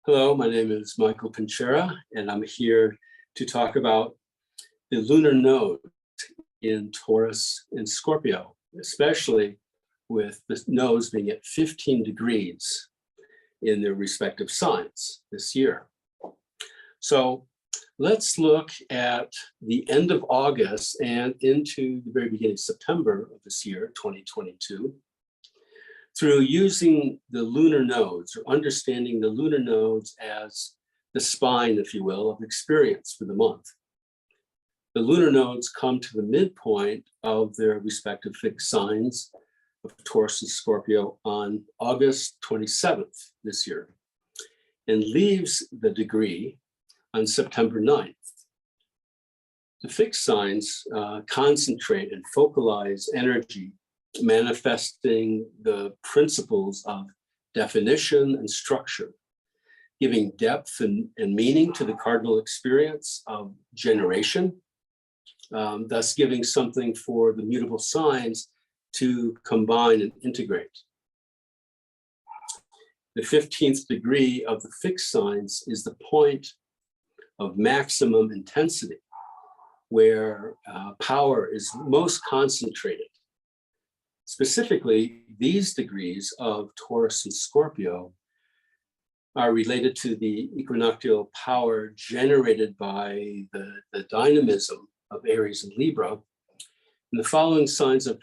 Hello, my name is Michael Pinchera, and I'm here to talk about the lunar node in Taurus and Scorpio, especially with the nodes being at 15 degrees in their respective signs this year. So let's look at the end of August and into the very beginning of September of this year, 2022, through using the lunar nodes or understanding the lunar nodes as the spine, if you will, of experience for the month. The lunar nodes come to the midpoint of their respective fixed signs of Taurus and Scorpio on August 27th this year, and leaves the degree on September 9th. The fixed signs concentrate and focalize energy, manifesting the principles of definition and structure, giving depth and meaning to the cardinal experience of generation, thus giving something for the mutable signs to combine and integrate. The 15th degree of the fixed signs is the point of maximum intensity, where power is most concentrated. Specifically, these degrees of Taurus and Scorpio are related to the equinoctial power generated by the dynamism of Aries and Libra. And the following signs of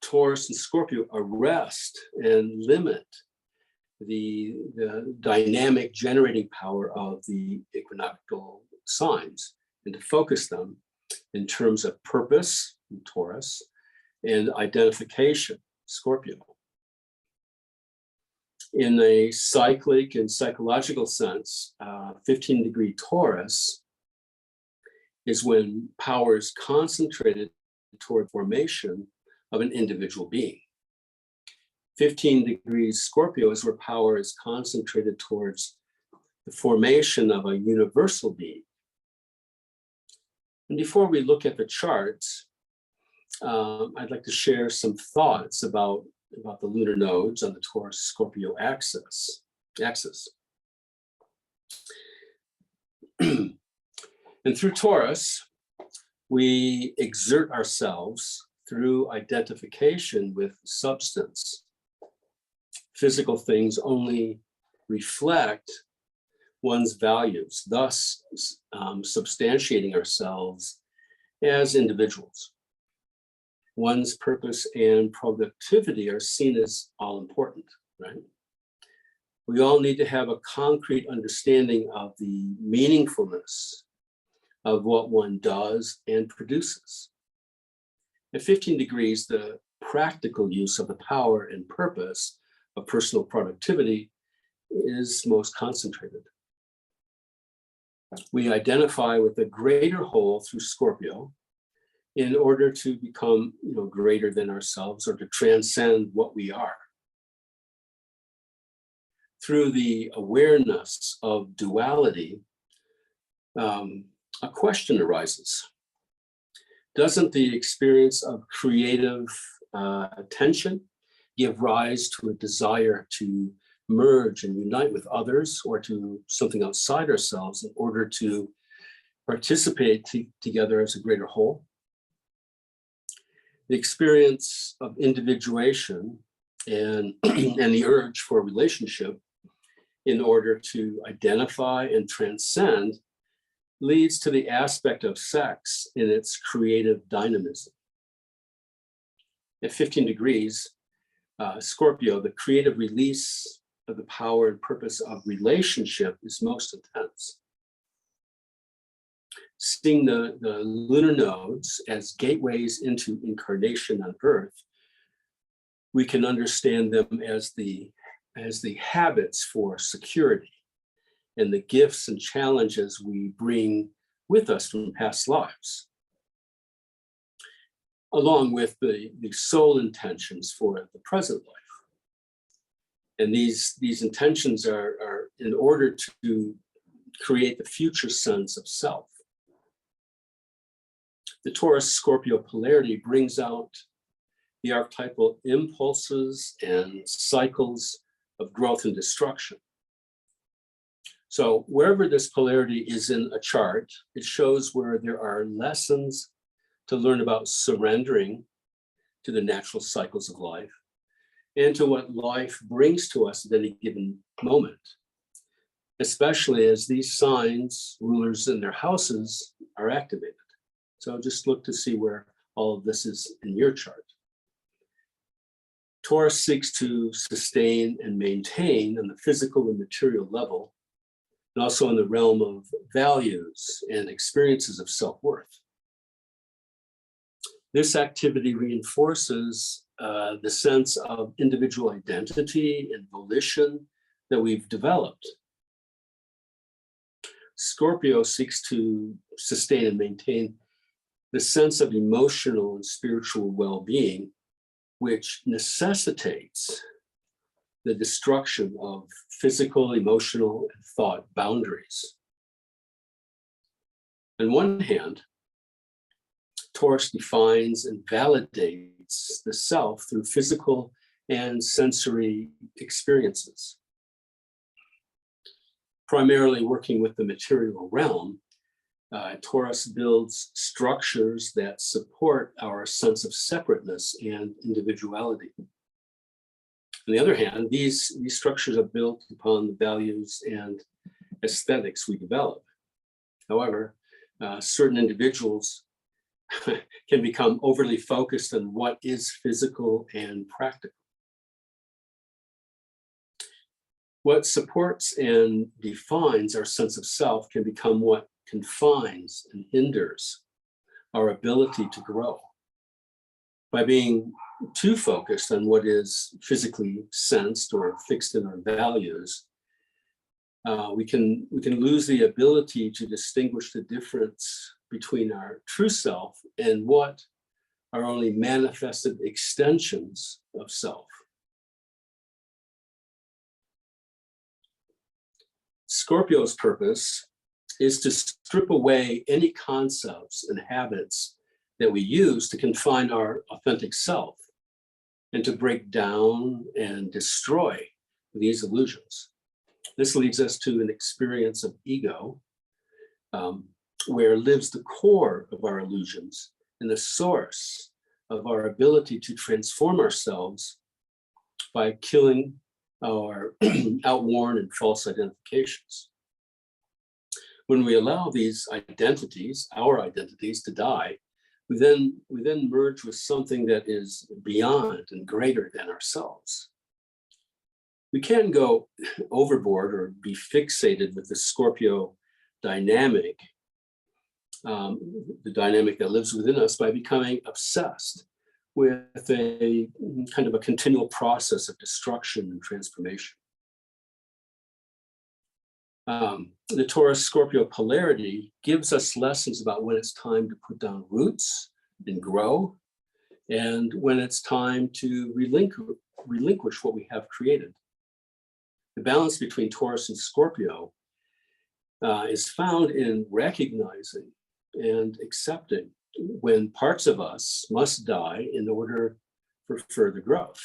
Taurus and Scorpio arrest and limit the dynamic generating power of the equinoctial signs, and to focus them in terms of purpose in Taurus and identification, Scorpio. In a cyclic and psychological sense, 15-degree Taurus is when power is concentrated toward formation of an individual being. 15 degrees Scorpio is where power is concentrated towards the formation of a universal being. And before we look at the charts, I'd like to share some thoughts about the lunar nodes on the Taurus-Scorpio axis. And through Taurus, we exert ourselves through identification with substance. Physical things only reflect one's values, thus substantiating ourselves as individuals. One's purpose and productivity are seen as all important, right? We all need to have a concrete understanding of the meaningfulness of what one does and produces. At 15 degrees, the practical use of the power and purpose of personal productivity is most concentrated. We identify with the greater whole through Scorpio in order to become, greater than ourselves or to transcend what we are. Through the awareness of duality, a question arises. Doesn't the experience of creative attention give rise to a desire to merge and unite with others or to something outside ourselves in order to participate together as a greater whole? The experience of individuation and the urge for a relationship in order to identify and transcend leads to the aspect of sex in its creative dynamism. At 15 degrees, Scorpio, the creative release of the power and purpose of relationship is most intense. Seeing the lunar nodes as gateways into incarnation on Earth, we can understand them as the habits for security and the gifts and challenges we bring with us from past lives, along with the soul intentions for the present life. And these intentions are in order to create the future sense of self. The Taurus-Scorpio polarity brings out the archetypal impulses and cycles of growth and destruction. So wherever this polarity is in a chart, it shows where there are lessons to learn about surrendering to the natural cycles of life and to what life brings to us at any given moment, especially as these signs, rulers in their houses, are activated. So just look to see where all of this is in your chart. Taurus seeks to sustain and maintain on the physical and material level, and also in the realm of values and experiences of self-worth. This activity reinforces the sense of individual identity and volition that we've developed. Scorpio seeks to sustain and maintain the sense of emotional and spiritual well-being, which necessitates the destruction of physical, emotional, and thought boundaries. On one hand, Taurus defines and validates the self through physical and sensory experiences. Primarily working with the material realm, Taurus builds structures that support our sense of separateness and individuality. On the other hand, these structures are built upon the values and aesthetics we develop. However, certain individuals can become overly focused on what is physical and practical. What supports and defines our sense of self can become what confines and hinders our ability to grow. By being too focused on what is physically sensed or fixed in our values, we can lose the ability to distinguish the difference between our true self and what are only manifested extensions of self. Scorpio's purpose is to strip away any concepts and habits that we use to confine our authentic self and to break down and destroy these illusions. This leads us to an experience of ego, where lives the core of our illusions and the source of our ability to transform ourselves by killing our outworn and false identifications. When we allow these identities, our identities, to die, we then merge with something that is beyond and greater than ourselves. We can go overboard or be fixated with the Scorpio dynamic, the dynamic that lives within us, by becoming obsessed with a kind of a continual process of destruction and transformation. The Taurus-Scorpio polarity gives us lessons about when it's time to put down roots and grow, and when it's time to relinquish what we have created. The balance between Taurus and Scorpio is found in recognizing and accepting when parts of us must die in order for further growth.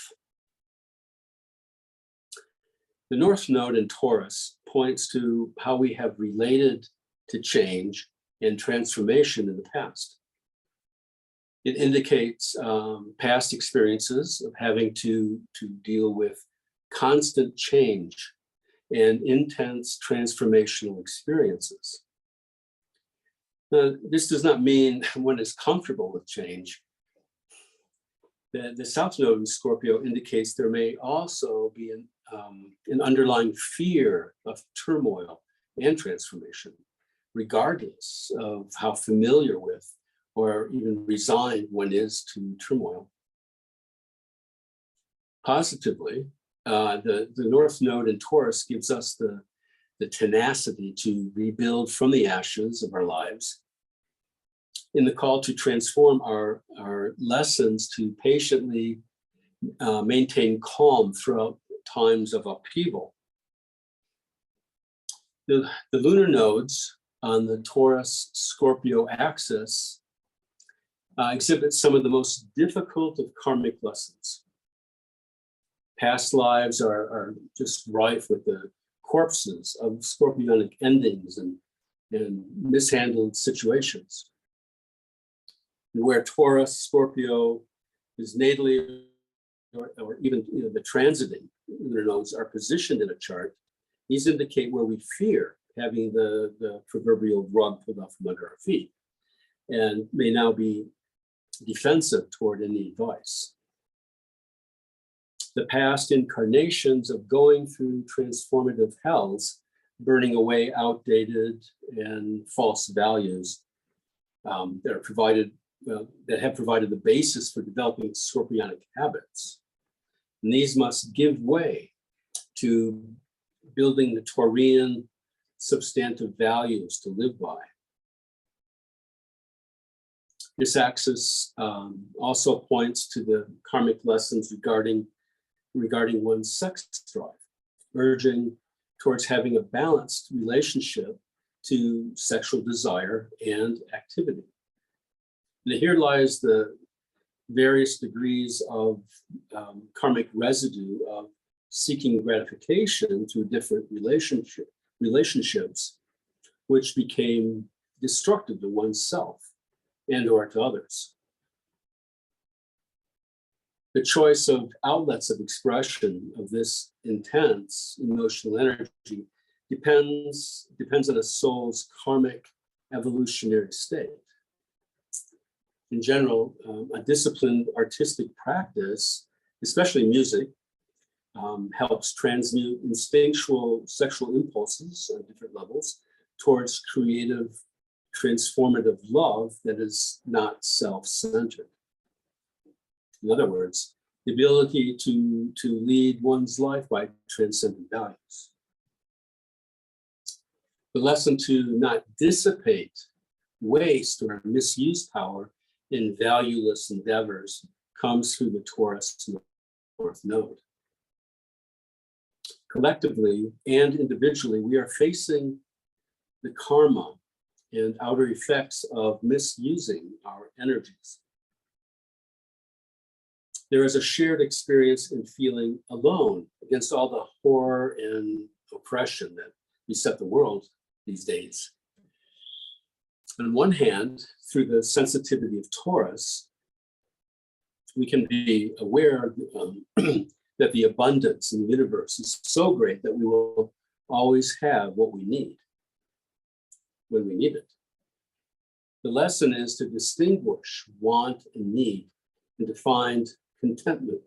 The North Node in Taurus points to how we have related to change and transformation in the past. It indicates past experiences of having to deal with constant change and intense transformational experiences. Now, this does not mean one is comfortable with change. The South Node in Scorpio indicates there may also be an underlying fear of turmoil and transformation, regardless of how familiar with or even resigned one is to turmoil. Positively, the North Node in Taurus gives us the tenacity to rebuild from the ashes of our lives, in the call to transform our lessons to patiently maintain calm throughout times of upheaval. The lunar nodes on the Taurus-Scorpio axis exhibit some of the most difficult of karmic lessons. Past lives are just rife with the corpses of scorpionic endings and mishandled situations. And where Taurus, Scorpio is natally, or even the transiting lunar nodes are positioned in a chart, these indicate where we fear having the proverbial rug pulled out from under our feet, and may now be defensive toward any advice. The past incarnations of going through transformative hells, burning away outdated and false values that have provided the basis for developing scorpionic habits. And these must give way to building the Taurian substantive values to live by. This axis also points to the karmic lessons regarding one's sex drive, urging towards having a balanced relationship to sexual desire and activity. And here lies the various degrees of karmic residue of seeking gratification through different relationships, which became destructive to oneself and or to others. The choice of outlets of expression of this intense emotional energy depends on a soul's karmic evolutionary state. In general, a disciplined artistic practice, especially music, helps transmute instinctual sexual impulses on different levels towards creative, transformative love that is not self-centered. In other words, the ability to lead one's life by transcendent values. The lesson to not dissipate, waste, or misuse power in valueless endeavors comes through the Taurus North Node. Collectively and individually, we are facing the karma and outer effects of misusing our energies. There is a shared experience in feeling alone against all the horror and oppression that beset the world these days. On one hand, through the sensitivity of Taurus, we can be aware that the abundance in the universe is so great that we will always have what we need when we need it. The lesson is to distinguish want and need and to find contentment.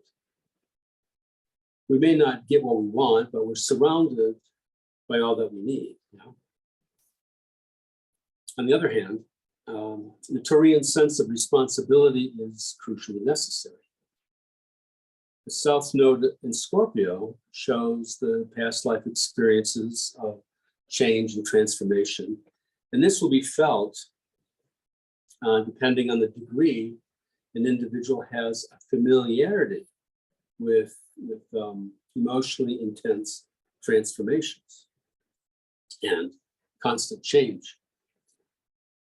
We may not get what we want, but we're surrounded by all that we need. On the other hand, the Taurian sense of responsibility is crucially necessary. The South Node in Scorpio shows the past life experiences of change and transformation, and this will be felt depending on the degree an individual has a familiarity with emotionally intense transformations and constant change.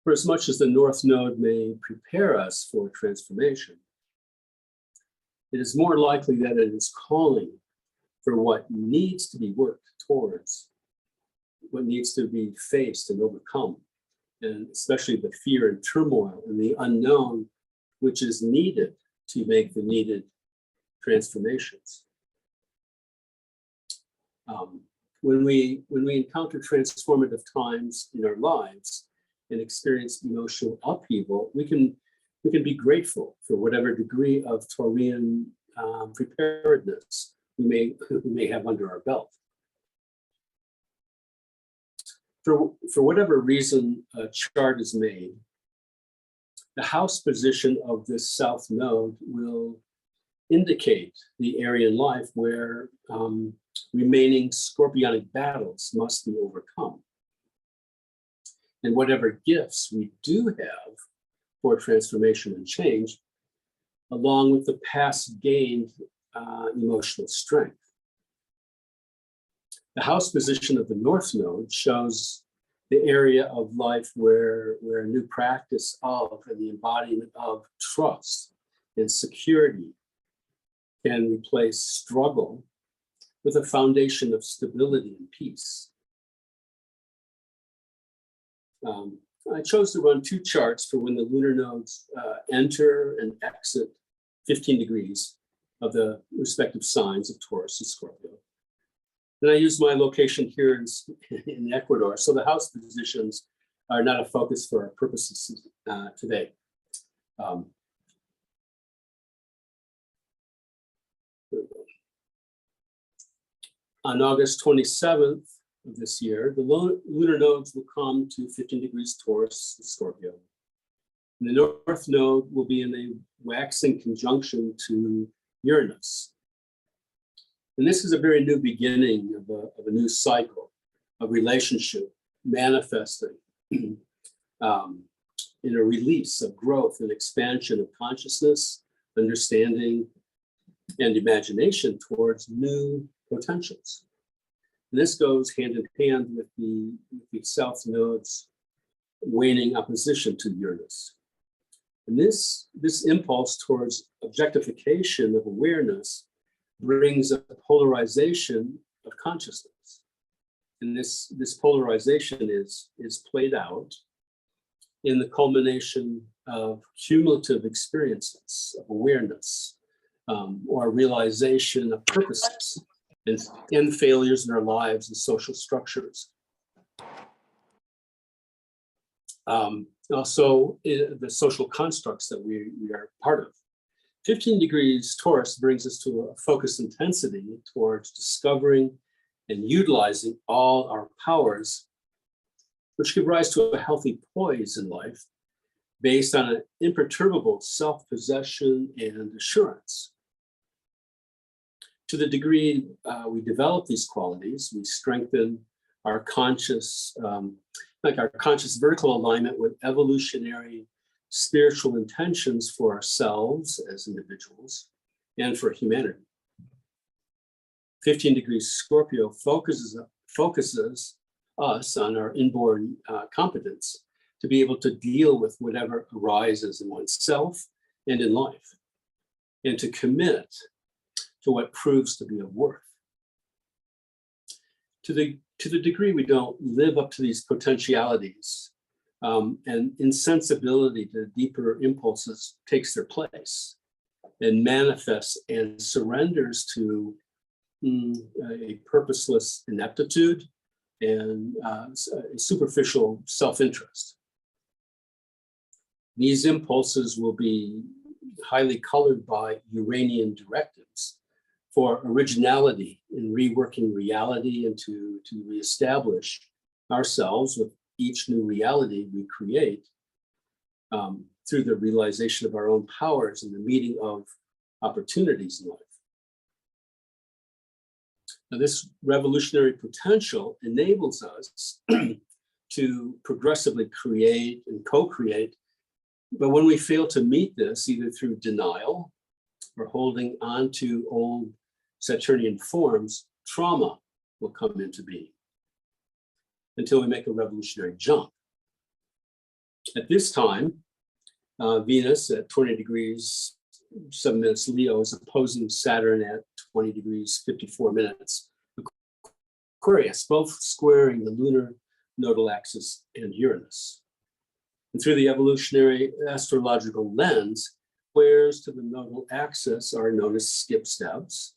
For as much as the North Node may prepare us for transformation, it is more likely that it is calling for what needs to be worked towards, what needs to be faced and overcome, and especially the fear and turmoil and the unknown, which is needed to make the needed transformations. When we encounter transformative times in our lives and experience emotional upheaval, we can be grateful for whatever degree of Taurian preparedness we may have under our belt. For whatever reason a chart is made, the house position of this South Node will indicate the area in life where remaining scorpionic battles must be overcome. And whatever gifts we do have for transformation and change, along with the past gained emotional strength. The house position of the North Node shows the area of life where a new practice of and the embodiment of trust and security can replace struggle with a foundation of stability and peace. I chose to run two charts for when the lunar nodes enter and exit 15 degrees of the respective signs of Taurus and Scorpio. Then I used my location here in Ecuador, so the house positions are not a focus for our purposes today. On August 27th of this year, the lunar nodes will come to 15 degrees Taurus and Scorpio. And the north node will be in a waxing conjunction to Uranus. And this is a very new beginning of a new cycle of relationship manifesting in a release of growth and expansion of consciousness, understanding, and imagination towards new potentials. And this goes hand in hand with the south node's waning opposition to Uranus. And this impulse towards objectification of awareness brings a polarization of consciousness. And this polarization is played out in the culmination of cumulative experiences of awareness, or realization of purposes and failures in our lives and social structures. Also, the social constructs that we are part of. 15 degrees Taurus brings us to a focused intensity towards discovering and utilizing all our powers, which give rise to a healthy poise in life based on an imperturbable self-possession and assurance. To the degree we develop these qualities, we strengthen our conscious, our conscious vertical alignment with evolutionary spiritual intentions for ourselves as individuals and for humanity. 15 degrees Scorpio focuses us on our inborn competence to be able to deal with whatever arises in oneself and in life, and to commit to what proves to be of worth. To the degree we don't live up to these potentialities, and insensibility to deeper impulses takes their place and manifests and surrenders to a purposeless ineptitude and superficial self-interest. These impulses will be highly colored by Uranian directives for originality in reworking reality and to reestablish ourselves with each new reality we create through the realization of our own powers and the meeting of opportunities in life. Now, this revolutionary potential enables us to progressively create and co-create, but when we fail to meet this, either through denial or holding on to old Saturnian forms, trauma will come into being until we make a revolutionary jump. At this time, Venus at 20 degrees 7 minutes Leo is opposing Saturn at 20 degrees 54 minutes Aquarius, both squaring the lunar nodal axis and Uranus. And through the evolutionary astrological lens, squares to the nodal axis are known as skip steps,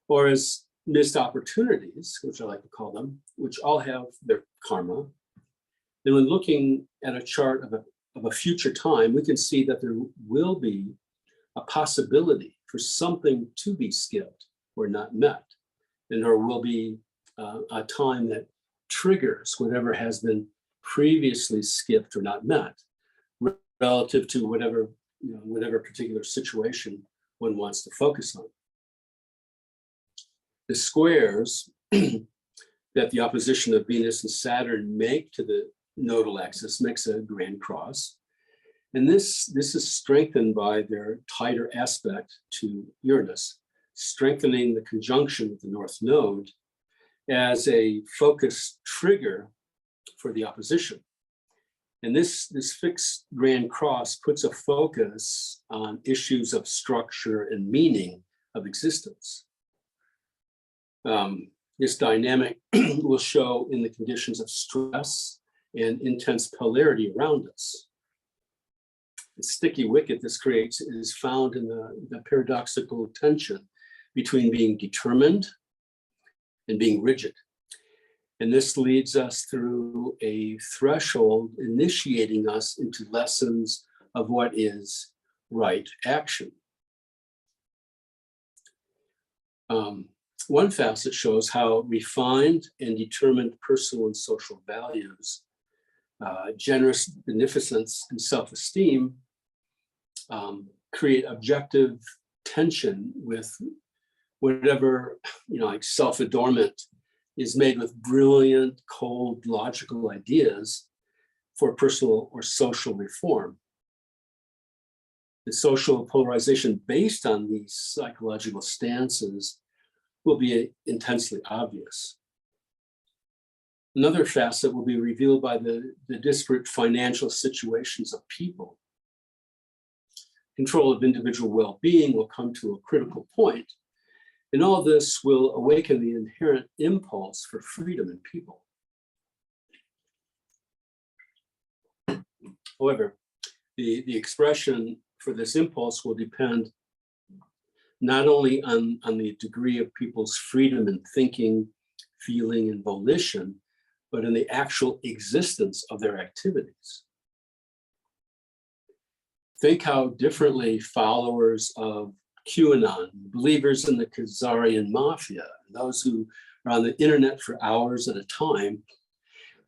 or as missed opportunities, which I like to call them, which all have their karma. And when looking at a chart of a future time, we can see that there will be a possibility for something to be skipped or not met. And there will be a time that triggers whatever has been previously skipped or not met, relative to whatever particular situation one wants to focus on. The squares that the opposition of Venus and Saturn make to the nodal axis makes a grand cross. And this is strengthened by their tighter aspect to Uranus, strengthening the conjunction with the North Node as a focused trigger for the opposition. And this fixed grand cross puts a focus on issues of structure and meaning of existence. This dynamic will show in the conditions of stress and intense polarity around us. The sticky wicket this creates is found in the paradoxical tension between being determined and being rigid. And this leads us through a threshold, initiating us into lessons of what is right action. One facet shows how refined and determined personal and social values, generous beneficence and self-esteem create objective tension with whatever, like self-adornment is made with brilliant, cold, logical ideas for personal or social reform. The social polarization based on these psychological stances will be intensely obvious. Another facet will be revealed by the disparate financial situations of people. Control of individual well-being will come to a critical point, and all this will awaken the inherent impulse for freedom in people. However, the expression for this impulse will depend not only on the degree of people's freedom in thinking, feeling, and volition, but in the actual existence of their activities. Think how differently followers of QAnon, believers in the Khazarian mafia, those who are on the internet for hours at a time,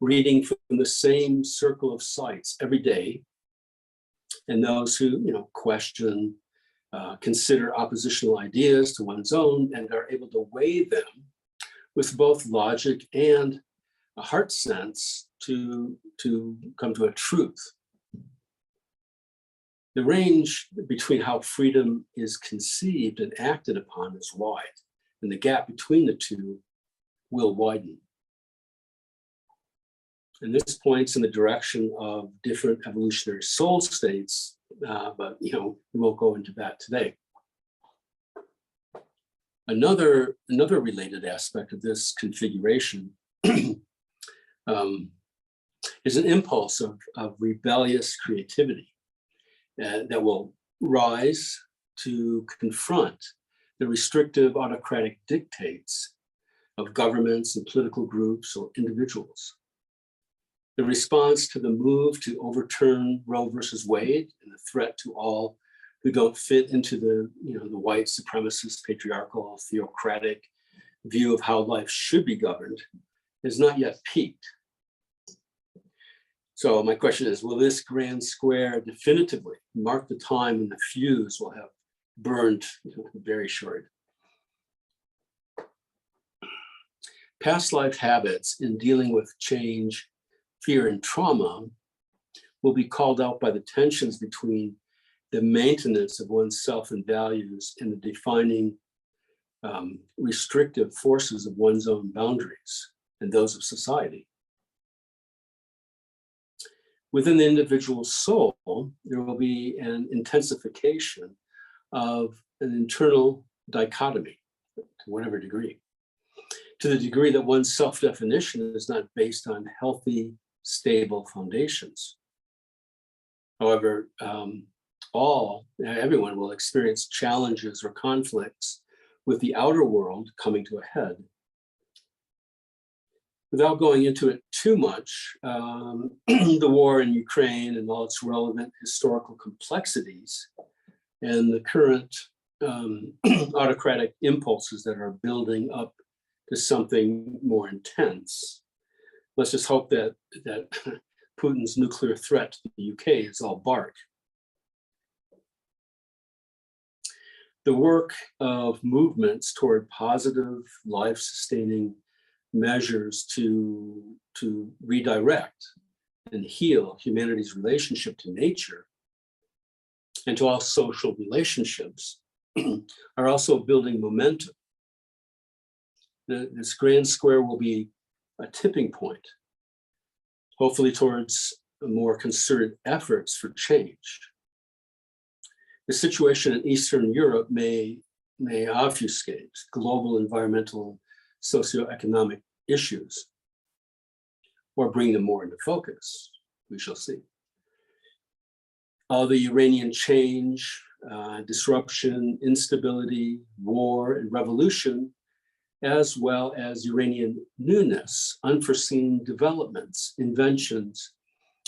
reading from the same circle of sites every day, and those who question, consider oppositional ideas to one's own and are able to weigh them with both logic and a heart sense to come to a truth. The range between how freedom is conceived and acted upon is wide, and the gap between the two will widen. And this points in the direction of different evolutionary soul states, but we won't go into that today. Another related aspect of this configuration is an impulse of rebellious creativity that will rise to confront the restrictive autocratic dictates of governments and political groups or individuals. The response to the move to overturn Roe versus Wade and the threat to all who don't fit into the white supremacist, patriarchal, theocratic view of how life should be governed has not yet peaked. So my question is, will this grand square definitively mark the time when the fuse will have burned very short? Past life habits in dealing with change, fear, and trauma will be called out by the tensions between the maintenance of one's self and values and the defining restrictive forces of one's own boundaries and those of society. Within the individual soul, there will be an intensification of an internal dichotomy, to whatever degree, to the degree that one's self-definition is not based on healthy, stable foundations. However, everyone will experience challenges or conflicts with the outer world coming to a head. Without going into it too much, the war in Ukraine and all its relevant historical complexities and the current autocratic impulses that are building up to something more intense. Let's just hope that Putin's nuclear threat to the UK is all bark. The work of movements toward positive, life-sustaining measures to redirect and heal humanity's relationship to nature and to all social relationships are also building momentum. This grand square will be a tipping point, hopefully towards more concerted efforts for change. The situation in Eastern Europe may obfuscate global environmental socioeconomic issues or bring them more into focus. We shall see. All the Uranian change, disruption, instability, war, and revolution, as well as Uranian newness, unforeseen developments, inventions,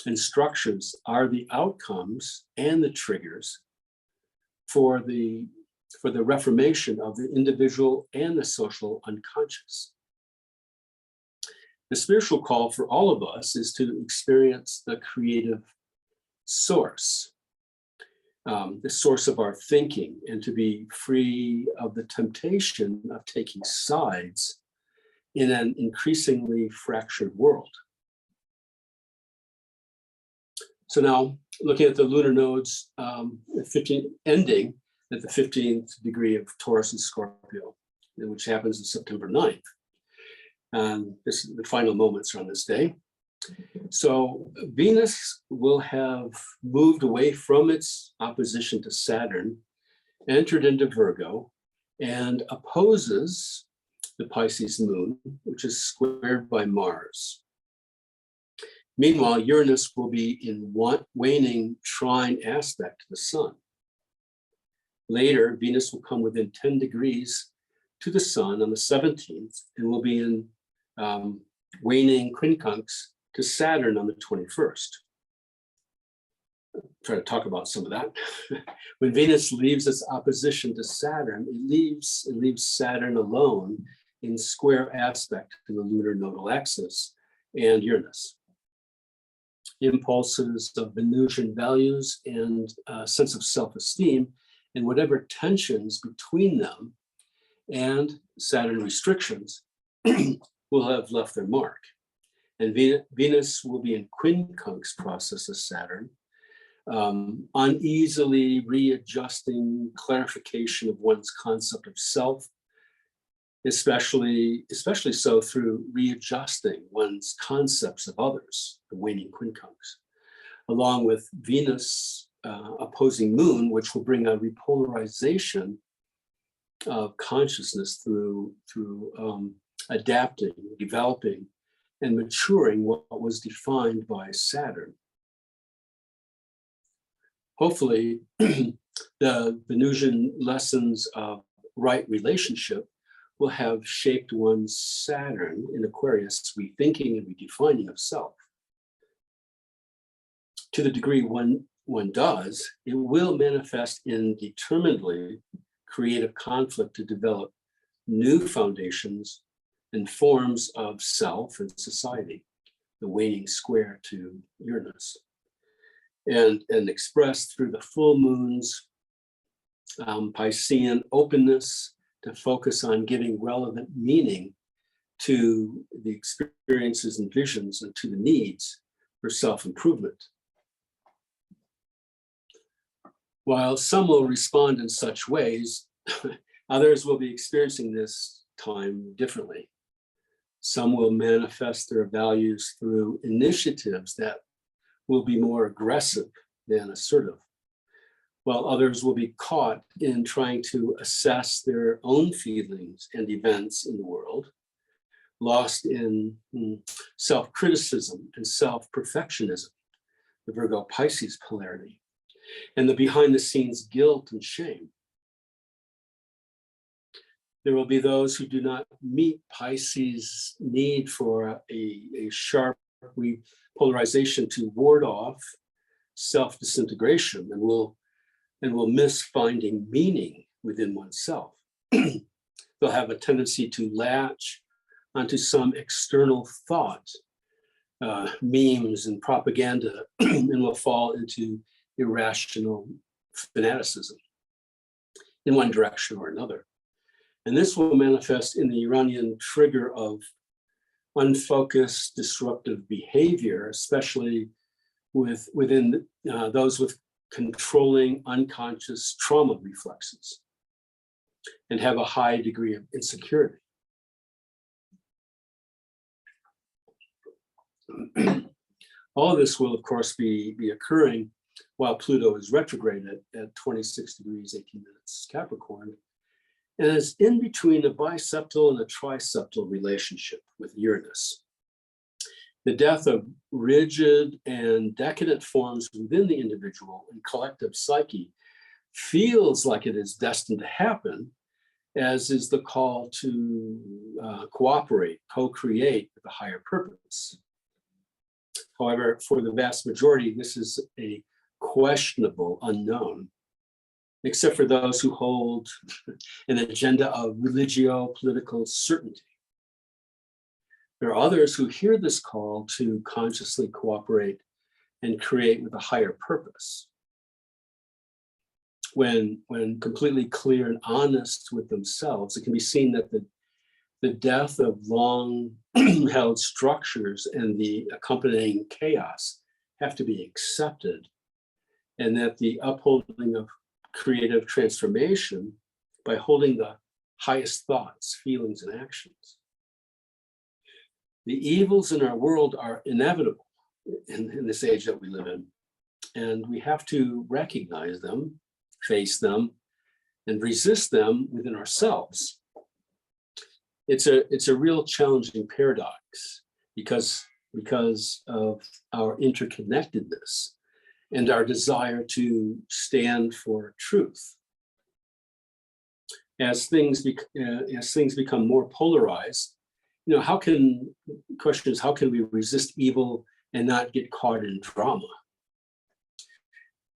and structures are the outcomes and the triggers for the reformation of the individual and the social unconscious. The spiritual call for all of us is to experience the creative source, the source of our thinking, and to be free of the temptation of taking sides in an increasingly fractured world. So now, looking at the lunar nodes, ending at the 15th degree of Taurus and Scorpio, which happens on September 9th. And this is the final moments are on this day. So Venus will have moved away from its opposition to Saturn, entered into Virgo, and opposes the Pisces moon, which is squared by Mars. Meanwhile, Uranus will be in waning trine aspect to the sun. Later, Venus will come within 10 degrees to the sun on the 17th and will be in waning quincunx to Saturn on the 21st. I'll try to talk about some of that. When Venus leaves its opposition to Saturn, it leaves Saturn alone in square aspect to the lunar nodal axis and Uranus. Impulses of Venusian values and sense of self-esteem and whatever tensions between them and Saturn restrictions will have left their mark. And Venus will be in quincunx process of Saturn, uneasily readjusting clarification of one's concept of self, especially so through readjusting one's concepts of others, the waning quincunx, along with Venus opposing Moon, which will bring a repolarization of consciousness through adapting, developing, and maturing what was defined by Saturn. Hopefully, the Venusian lessons of right relationship will have shaped one's Saturn in Aquarius rethinking and redefining of self. To the degree one does, it will manifest in determinedly creative conflict to develop new foundations and forms of self and society, the waning square to Uranus, and expressed through the full moon's Piscean openness to focus on giving relevant meaning to the experiences and visions and to the needs for self-improvement. While some will respond in such ways, others will be experiencing this time differently. Some will manifest their values through initiatives that will be more aggressive than assertive, while others will be caught in trying to assess their own feelings and events in the world, lost in self-criticism and self-perfectionism, the Virgo Pisces polarity, and the behind-the-scenes guilt and shame. There will be those who do not meet Pisces' need for a sharp repolarization to ward off self-disintegration and will miss finding meaning within oneself. They'll have a tendency to latch onto some external thought, memes and propaganda, and will fall into irrational fanaticism in one direction or another. And this will manifest in the Uranian trigger of unfocused, disruptive behavior, especially within those with controlling unconscious trauma reflexes and have a high degree of insecurity. All of this will, of course, be occurring while Pluto is retrograde at 26 degrees, 18 minutes Capricorn, and is in between a biseptal and a triseptal relationship with Uranus. The death of rigid and decadent forms within the individual and collective psyche feels like it is destined to happen, as is the call to cooperate, co-create with a higher purpose. However, for the vast majority, this is a questionable unknown, except for those who hold an agenda of religio-political certainty. There are others who hear this call to consciously cooperate and create with a higher purpose. When completely clear and honest with themselves, it can be seen that the death of long-held structures and the accompanying chaos have to be accepted, and that the upholding of creative transformation by holding the highest thoughts, feelings, and actions. The evils in our world are inevitable in this age that we live in, and we have to recognize them, face them, and resist them within ourselves. It's a real challenging paradox because of our interconnectedness and our desire to stand for truth. As things become more polarized, how can we resist evil and not get caught in drama?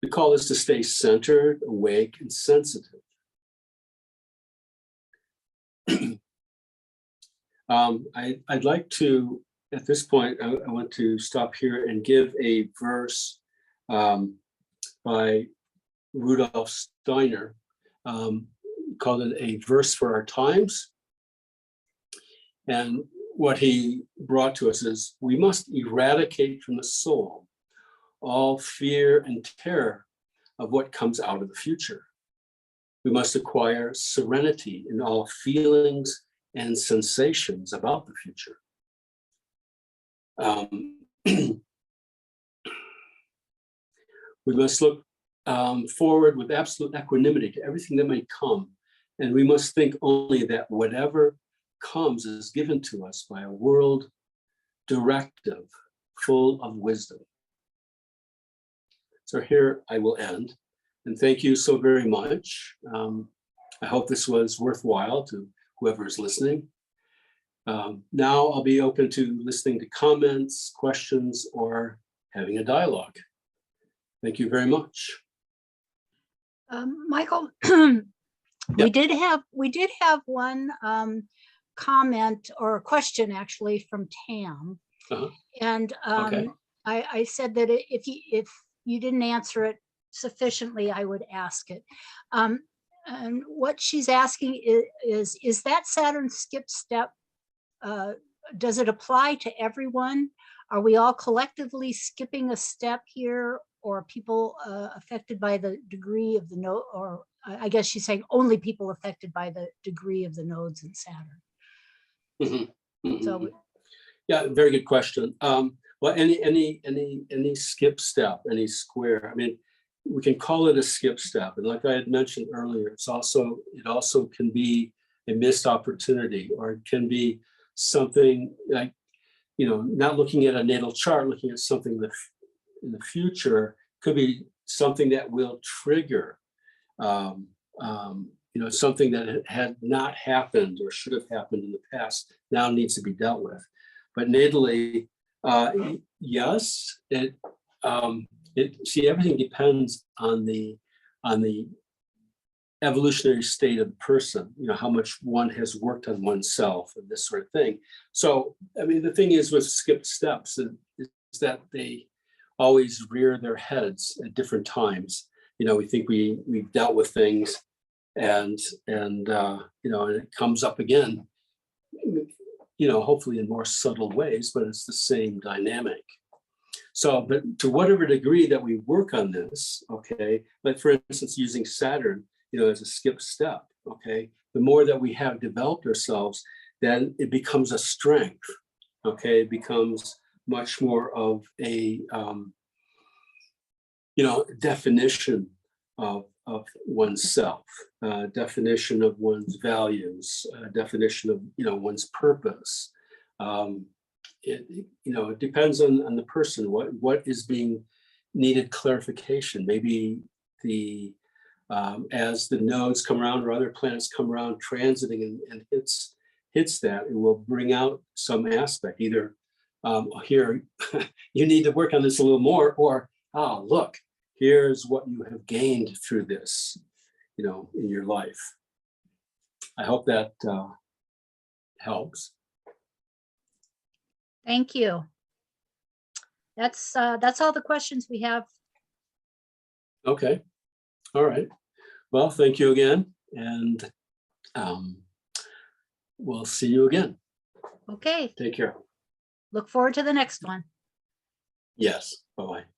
The call is to stay centered, awake, and sensitive. I'd like to, at this point, I want to stop here and give a verse by Rudolf Steiner, called it A Verse for Our Times. And what he brought to us is, we must eradicate from the soul all fear and terror of what comes out of the future. We must acquire serenity in all feelings and sensations about the future. We must look forward with absolute equanimity to everything that may come, and we must think only that whatever comes is given to us by a world directive full of wisdom. So here I will end, and thank you so very much. I hope this was worthwhile to whoever is listening. Now I'll be open to listening to comments, questions, or having a dialogue. Thank you very much. Michael, Yep. we did have one comment or a question actually from Tam, and Okay. I said that if you didn't answer it sufficiently, I would ask it. And what she's asking is that Saturn skip step, does it apply to everyone? Are we all collectively skipping a step here, or are people affected by the degree of the node? Or I guess she's saying only people affected by the degree of the nodes in Saturn. Mm-hmm. Mm-hmm. So, yeah, very good question. Well, any skip step, any square, I mean, we can call it a skip step. And like I had mentioned earlier, it also can be a missed opportunity, or it can be something like, not looking at a natal chart, looking at something in the future, could be something that will trigger, something that had not happened or should have happened in the past, now needs to be dealt with. But natally, yes, everything depends on the evolutionary state of the person, how much one has worked on oneself and this sort of thing. So, I mean, the thing is with skipped steps is that they always rear their heads at different times. We think we've dealt with things, and it comes up again, hopefully in more subtle ways, but it's the same dynamic. So, but to whatever degree that we work on this, okay, like for instance, using Saturn, as a skip step, okay, the more that we have developed ourselves, then it becomes a strength, okay, it becomes much more of a, definition of oneself, definition of one's values, definition of one's purpose. It depends on the person. What is being needed clarification? Maybe the as the nodes come around or other planets come around transiting and hits that, it will bring out some aspect. Either here you need to work on this a little more, or look, here's what you have gained through this, in your life. I hope that helps. Thank you. That's all the questions we have. Okay. All right. Well, thank you again, and we'll see you again. Okay. Take care. Look forward to the next one. Yes. Bye-bye.